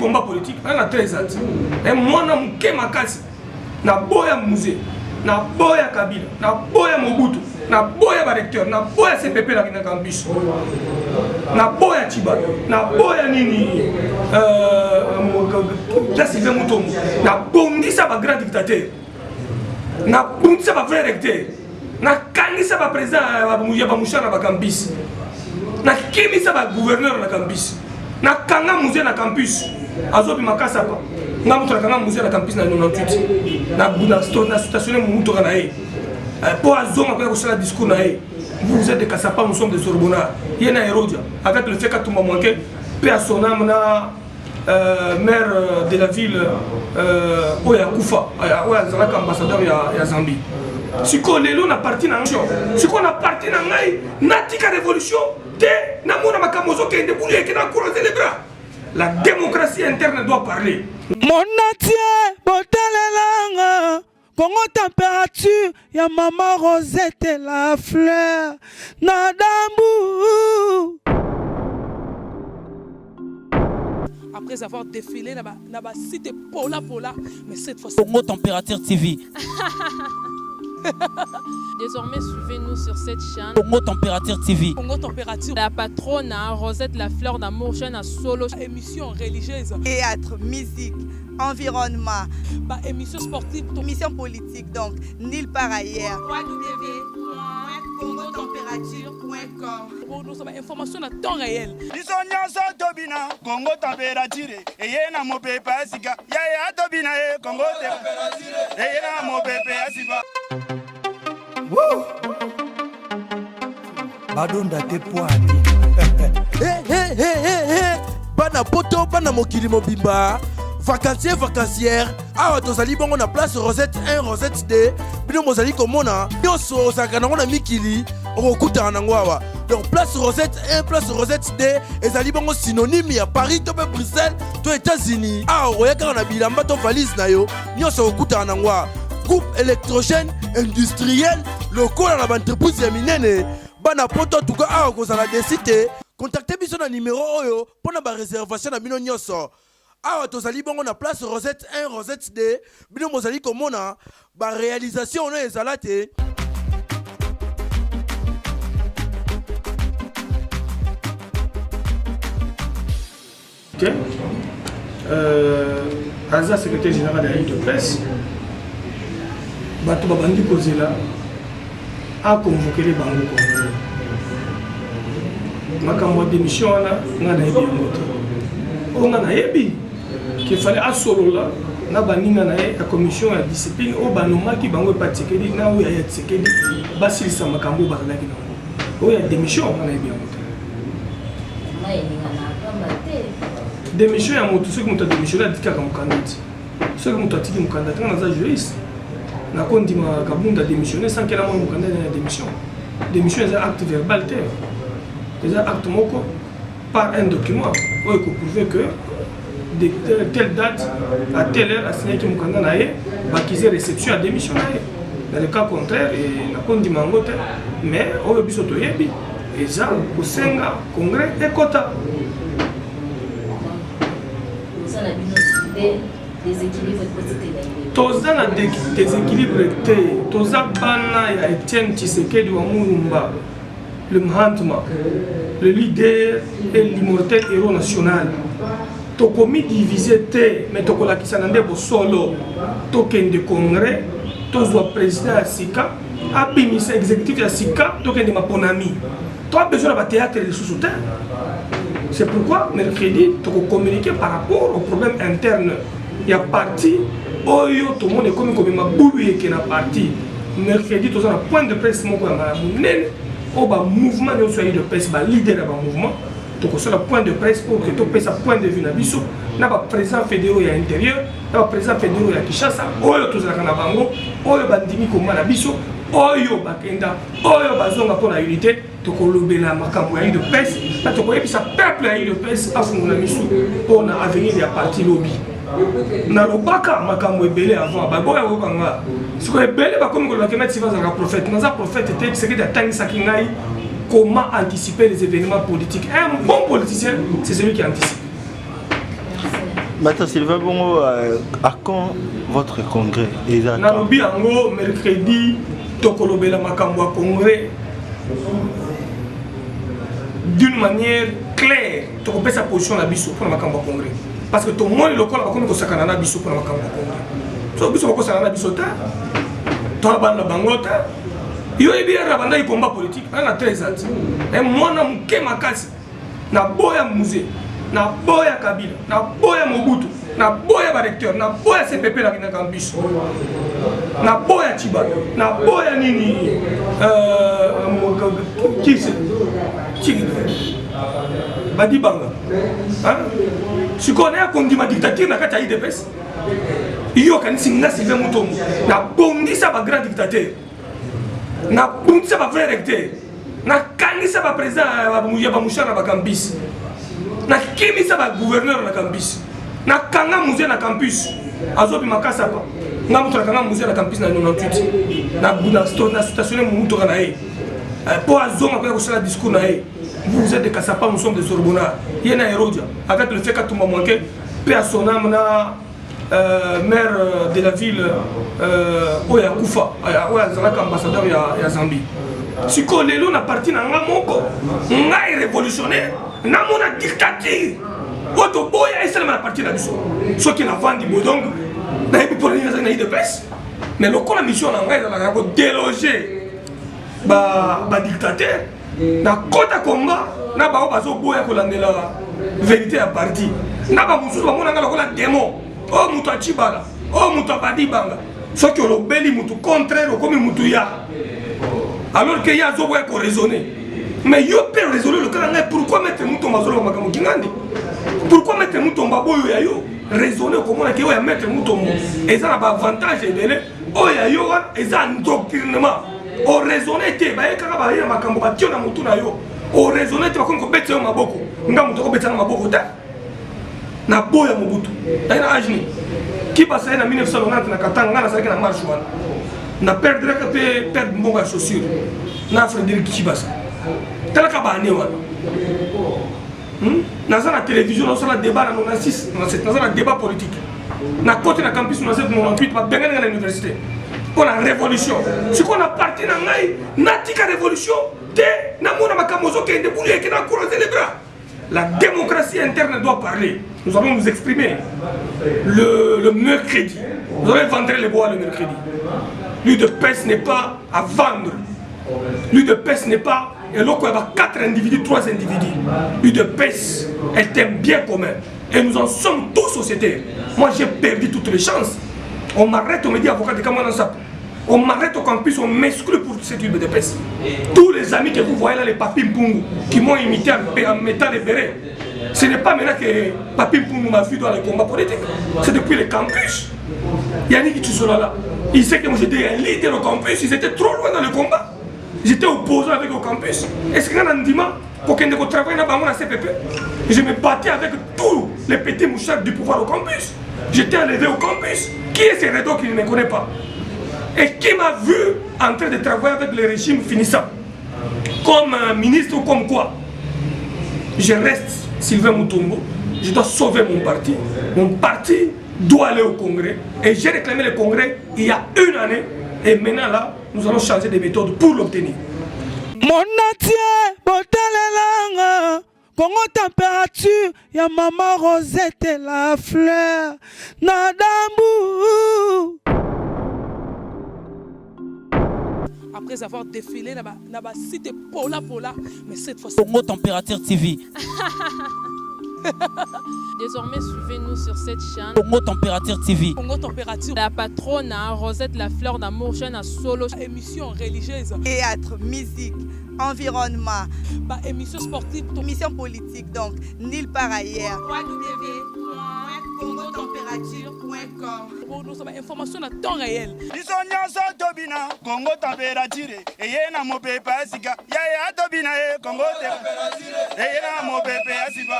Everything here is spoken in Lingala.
combat politique, on a très hâte. Et moi, je suis makasi. Na boya musée, na boya Kabila, na boya Mobutu, na boya recteur, na boya CPP la campus, na boya Chiba, na boya nini, Sylvain Mutombo, na bondi ça va grand dictateur, na bondi ça va vrai recteur, na kandi ça va président ya Moucha na campus, na kimi ça va gouverneur na campus, na kanga musée na campus, azobi makasa pa. Nous avons musée à campus dans 98. Nous avons stationné mon moto. Pour la discours, vous êtes des Kassapa, nous sommes des Sorbona. Il y a un Hérodia. Avec le fait que tout m'a manqué, Père Sonam, maire de la ville, Oya Koufa, ambassadeur de Zambie. Si on a parti dans l'action, si on a parti dans la révolution, nous avons croisé les bras. La démocratie interne doit parler. Mon atier, botalelanga, Congo température, ya maman Rosette et la fleur, nadambu. Après avoir défilé, na ba cité Pola, mais cette fois Congo Température TV. Désormais, suivez-nous sur cette chaîne. Congo Température TV. Congo Température. La patronne, Rosette La Fleur d'Amour, chaîne à solo. Émission religieuse. Théâtre, musique, environnement. Émission sportive. Émission politique, donc, nulle part ailleurs. www.congotempérature.com. Nous avons information à temps réel. Congo Température. Et y a mon pépé Asika. Ya Tobina, Congo Température. Et y a mon pépé Asika. Badonda te poani. Bana poto, bana mokili mobimba. Vacancière. Awa tozali bongo na place Rosette 1, Rosette 2. Bino mozali komona. Nyonso osakana na mikili. Okuta nango awa. Donc place Rosette 1, place Rosette 2. Ezali bongo synonyme ya Paris, to Bruxelles, to États-Unis. Awa oyaka na bilamba to valise na yo. Nyonso okuta nango awa. Groupe électrogène industriel local à l'entreprise ya minene bana poto tuka awa kozala desite contactez biso na numéro oyo pona ba réservation na bino nyonso awa tozali bongo na place Rosette 1 Rosette 2 bino mozali komona ba réalisation no ezala te OK Aza secrétaire général de la Ligue de presse bato babandi kozela a convoqué les bango congolais. Makambo ya démission wana nga nayebi yango te. Oyo nga nayebi qu'il fallait asolola na baninga na ye ya commission ya discipline oyo banomaki bango epa Tshisekedi na oyo ya Tshisekedi basilisa makambo oyo bazalaki nango. Oyo ya démission nga nayebi yango te. Démission ya moto soki moto adémissionne atikaka mokanda te. Soki moto atiki mokanda te nga naza juriste. Na kondima kabunda démissionné sans qu'elle ait mon candidat à la démission. Démission est un acte verbal tel. C'est un acte moko par un document où il faut prouver que de telle date à telle heure a signé que mon candidat a qu'ils aient réception à démissionner. Dans le cas contraire, la kondima ngote mais on veut plus yebi et ça au senga congrès et quota. Ça la binocité déséquilibre toza na déséquilibre te toza bana ya Etienne Tshisekedi wa Mulumba le Mahatma le leader et l'immortel héros national tokomi divisé te mais tokolakisa na nde bosolo tokende congrès tozwa président ya sika abimisa exécutif ya sika tokende maponami to a besoin de théâtre de sous-souterrain. C'est pourquoi mercredi toko communiquer par rapport au problème interne. Il y a parti oyo tout le monde est comme bulu qui na parti mercredi tous un point de presse moko ya munene au ba mouvement de soyez de presse ba leader ba mouvement to ko sala point de presse pour que to pesa point de vue na biso na ba président fédéraux ya intérieur na ba président fédéraux ya Kinshasa oyo tous na bango oyo bandimi ko na biso oyo bakenda oyo bazonga pour la unité to ko lobela makambo ya de presse na to ko yebisa peuple ya de presse afunga na biso pour na avenir ya parti lobby na lobaka makambo ebele avant baboya kokanga siko ebele bakomi kolobaki meti bazalaka prophète naza prophète te Tshisekedi atangisaki ngai comment anticiper les événements politiques. Un bon politicien c'est celui qui anticipe. Maintenant, Sylvain Bongo, à quand votre congrès? Nalobi yango mercredi tokolobela makambo ya congrès d'une manière claire. Tokopesa position na biso pour makambo ya congrès parce que tout le monde lokola bakomi kosakana na biso pour makambo ya congrès. So biso bakosakana na biso ta tolabana bango ta yo ebira banda combat politique na 13 ans. Et moi na muke makasi na boya musée na boya Kabila na boya Mobutu na boya barecteur na boya CPP la kina campus na boya Chiba na boya nini kisi badi banga hein si connais a kondima dictature na kati ya IDPS iyo kanisi nga Sylvain Mutombo na bondisa ba grand dictateur na bondisa ba vrai recteur na kanisa ba président ba mushana ba campus na kimisa ba gouverneur na campus na kanga musée na campus azobi makasa pa nga mutu na kanga musée na campus na 98 na buna na stationné mutu kana e pour azonga kwa kusala discours na e vous êtes des Kassapa, nous sommes des Sorbonnards. Il y a un Hérodia avec le fait que tout m'a manqué paix à son âme na maire de la ville Oya Koufa Oya Zalaka ambassadeur ya Zambie si ko lelo na parti na nga moko nga est révolutionnaire na mona dictature oto boya esala na parti na biso so qui na vandi bodong na ebi pour ni na IDPS mais le la mission na nga ezala ko déloger ba dictateur na kota combat na ba bazo boya ko landela vérité à parti na ba mususu ba mona nga lokola démon o mutu achibala o mutu abadi banga so que le beli mutu contraire comme mutu ya alors que ya zo boya ko raisonner mais yo peut raisonner le cas pourquoi mettre mutu mazolo makambo kingandi pourquoi mettre mutu mbaboyo ya yo raisonner comment que yo ya mettre mutu et ça na ba avantage belé o ya yo et ça endoctrinement o raisonner te ba ekaka ba ya makambo ba tio na mutu na yo o raisonner te ba ko betse yo maboko nga mutu ko betsa na maboko ta na boya Mobutu na ajni qui passe en 1990 na Katanga na sariki na marche wana na perdre que perdre mbongo ya chaussure na Frédéric Chibasa tala ka ba ne wana na za na télévision na sala débat na 96 na za na débat politique na côté na campus na 98 ba bengana na université pour la révolution ce qu'on a parti na ngai na tika révolution te na mona makamozo ke ndebulu ke na croiser les bras. La démocratie interne doit parler. Nous allons nous exprimer le mercredi. Vous allez vendre les bois le mercredi. L'UDPS n'est pas à vendre. L'UDPS n'est pas... Et là, il y a 4 individus, 3 individus. L'UDPS est un bien commun. Et nous en sommes tous sociétaires. Moi, j'ai perdu toutes les chances. On m'arrête, on me dit avocat de Kamanansap. On m'arrête au campus, on m'exclut pour cette UDPS. Tous les amis que vous voyez là, les Papi Mpungu, qui m'ont imité en mettant les bérets, ce n'est pas maintenant que Papi Mpungu m'a vu dans les combats politiques. C'est depuis le campus. Yannick Tchousola là, il sait que moi j'étais un leader au campus, ils étaient trop loin dans le combat. J'étais opposant avec le campus. Est-ce qu'il y a un dimanche pour qu'on travaille dans la CPP? Je me battais avec tous les petits mouchards du pouvoir au campus. J'étais enlevé au campus. Qui est ce réseau qui ne me connaît pas? Et qui m'a vu en train de travailler avec le régime finissant comme ministre ou comme quoi? Je reste Sylvain Mutombo, je dois sauver mon parti. Mon parti doit aller au Congrès. Et j'ai réclamé le Congrès il y a 1 année. Et maintenant là, nous allons changer de méthode pour l'obtenir. Mon natie, botalelanga, Congo température, ya maman Rosette et la fleur, nadambu. Après avoir défilé dans la cité Pola, mais cette fois Congo Température TV. Désormais, suivez-nous sur cette chaîne. Congo Température TV. Congo Température. La patronne, Rosette La Fleur d'Amour, chaîne à solo. Émission religieuse. Théâtre, musique, environnement. Émission sportive. Émission politique, donc nulle part ailleurs. www.congotempérature.com. Nous avons information à temps réel. Congo température. Et y a mon pépé, Congo température. Et y a mon pépé,